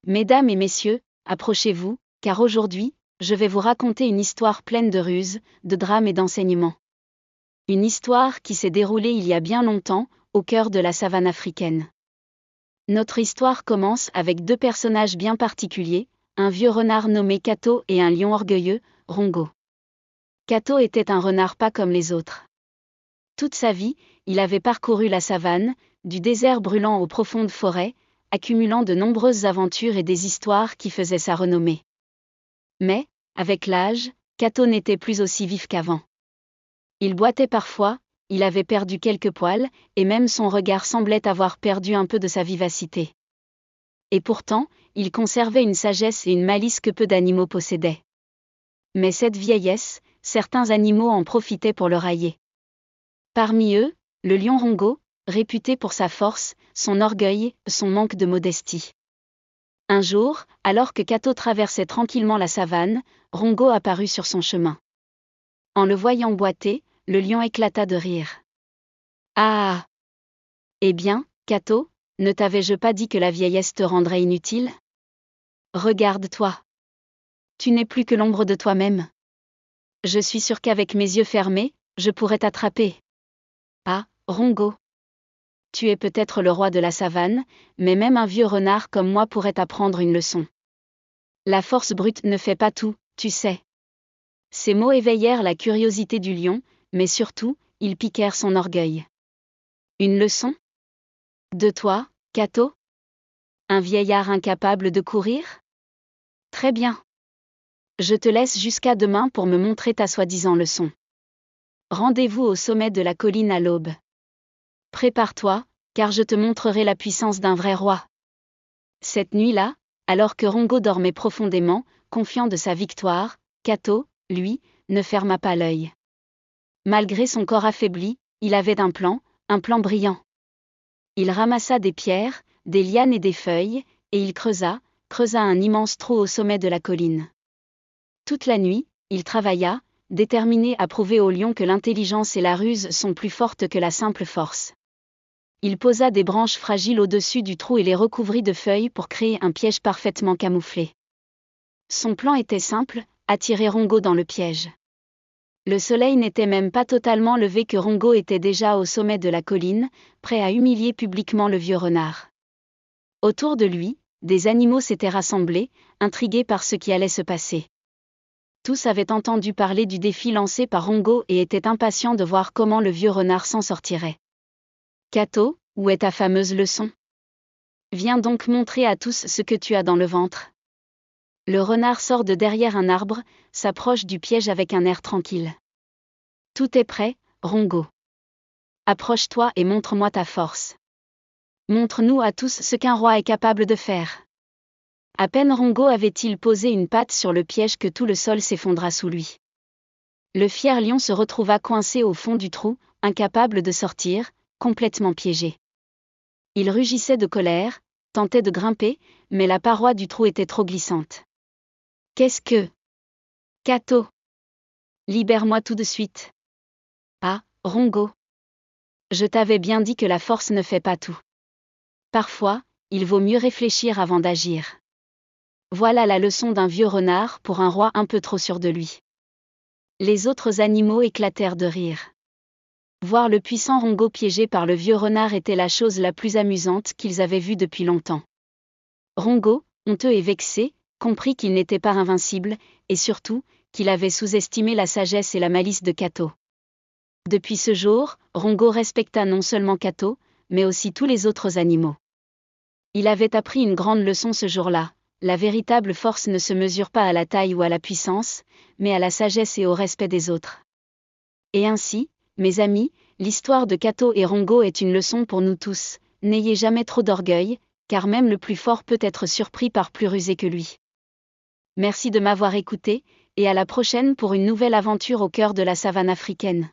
Mesdames et messieurs, approchez-vous, car aujourd'hui, je vais vous raconter une histoire pleine de ruses, de drames et d'enseignements. Une histoire qui s'est déroulée il y a bien longtemps, au cœur de la savane africaine. Notre histoire commence avec deux personnages bien particuliers, un vieux renard nommé Kato et un lion orgueilleux, Rongo. Kato était un renard pas comme les autres. Toute sa vie, il avait parcouru la savane, du désert brûlant aux profondes forêts, accumulant de nombreuses aventures et des histoires qui faisaient sa renommée. Mais, avec l'âge, Kato n'était plus aussi vif qu'avant. Il boitait parfois, il avait perdu quelques poils, et même son regard semblait avoir perdu un peu de sa vivacité. Et pourtant, il conservait une sagesse et une malice que peu d'animaux possédaient. Mais cette vieillesse, certains animaux en profitaient pour le railler. Parmi eux, le lion Rongo, réputé pour sa force, son orgueil, son manque de modestie. Un jour, alors que Kato traversait tranquillement la savane, Rongo apparut sur son chemin. En le voyant boiter, le lion éclata de rire. « Ah! Eh bien, Kato, ne t'avais-je pas dit que la vieillesse te rendrait inutile? Regarde-toi. Tu n'es plus que l'ombre de toi-même. Je suis sûr qu'avec mes yeux fermés, je pourrais t'attraper. Ah, Rongo. Tu es peut-être le roi de la savane, mais même un vieux renard comme moi pourrait t'apprendre une leçon. La force brute ne fait pas tout, tu sais. » Ces mots éveillèrent la curiosité du lion, mais surtout, ils piquèrent son orgueil. Une leçon? De toi, Kato? Un vieillard incapable de courir? Très bien. Je te laisse jusqu'à demain pour me montrer ta soi-disant leçon. Rendez-vous au sommet de la colline à l'aube. Prépare-toi, car je te montrerai la puissance d'un vrai roi. Cette nuit-là, alors que Rongo dormait profondément, confiant de sa victoire, Kato, lui, ne ferma pas l'œil. Malgré son corps affaibli, il avait un plan brillant. Il ramassa des pierres, des lianes et des feuilles, et il creusa un immense trou au sommet de la colline. Toute la nuit, il travailla, déterminé à prouver au lion que l'intelligence et la ruse sont plus fortes que la simple force. Il posa des branches fragiles au-dessus du trou et les recouvrit de feuilles pour créer un piège parfaitement camouflé. Son plan était simple, attirer Rongo dans le piège. Le soleil n'était même pas totalement levé que Rongo était déjà au sommet de la colline, prêt à humilier publiquement le vieux renard. Autour de lui, des animaux s'étaient rassemblés, intrigués par ce qui allait se passer. Tous avaient entendu parler du défi lancé par Rongo et étaient impatients de voir comment le vieux renard s'en sortirait. « Kato, où est ta fameuse leçon? Viens donc montrer à tous ce que tu as dans le ventre. » Le renard sort de derrière un arbre, s'approche du piège avec un air tranquille. « Tout est prêt, Rongo. Approche-toi et montre-moi ta force. Montre-nous à tous ce qu'un roi est capable de faire. » À peine Rongo avait-il posé une patte sur le piège que tout le sol s'effondra sous lui. Le fier lion se retrouva coincé au fond du trou, incapable de sortir, complètement piégé. Il rugissait de colère, tentait de grimper, mais la paroi du trou était trop glissante. « Qu'est-ce que... Kato? Libère-moi tout de suite. » « Ah, Rongo. Je t'avais bien dit que la force ne fait pas tout. Parfois, il vaut mieux réfléchir avant d'agir. » Voilà la leçon d'un vieux renard pour un roi un peu trop sûr de lui. Les autres animaux éclatèrent de rire. Voir le puissant Rongo piégé par le vieux renard était la chose la plus amusante qu'ils avaient vue depuis longtemps. Rongo, honteux et vexé, comprit qu'il n'était pas invincible, et surtout, qu'il avait sous-estimé la sagesse et la malice de Kato. Depuis ce jour, Rongo respecta non seulement Kato, mais aussi tous les autres animaux. Il avait appris une grande leçon ce jour-là. La véritable force ne se mesure pas à la taille ou à la puissance, mais à la sagesse et au respect des autres. Et ainsi, mes amis, l'histoire de Kato et Rongo est une leçon pour nous tous. N'ayez jamais trop d'orgueil, car même le plus fort peut être surpris par plus rusé que lui. Merci de m'avoir écouté, et à la prochaine pour une nouvelle aventure au cœur de la savane africaine.